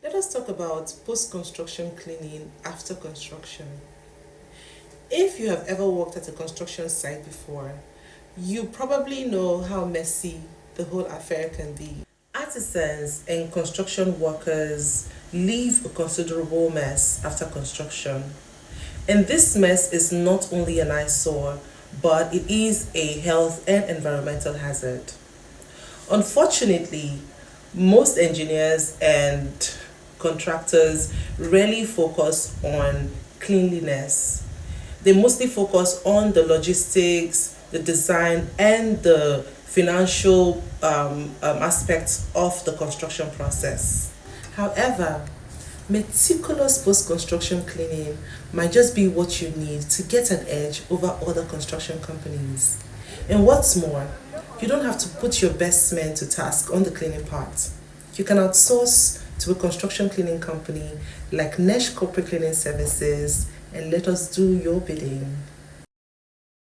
Let us talk about post-construction cleaning after construction. If you have ever worked at a construction site before, you probably know how messy the whole affair can be. Artisans and construction workers leave a considerable mess after construction. And this mess is not only an eyesore, but it is a health and environmental hazard. Unfortunately, most engineers and contractors rarely focus on cleanliness. They mostly focus on the logistics, the design, and the financial aspects of the construction process. However, meticulous post construction cleaning might just be what you need to get an edge over other construction companies. And what's more, you don't have to put your best men to task on the cleaning part. You can outsource to a construction cleaning company like Nesh Corporate Cleaning Services and let us do your bidding.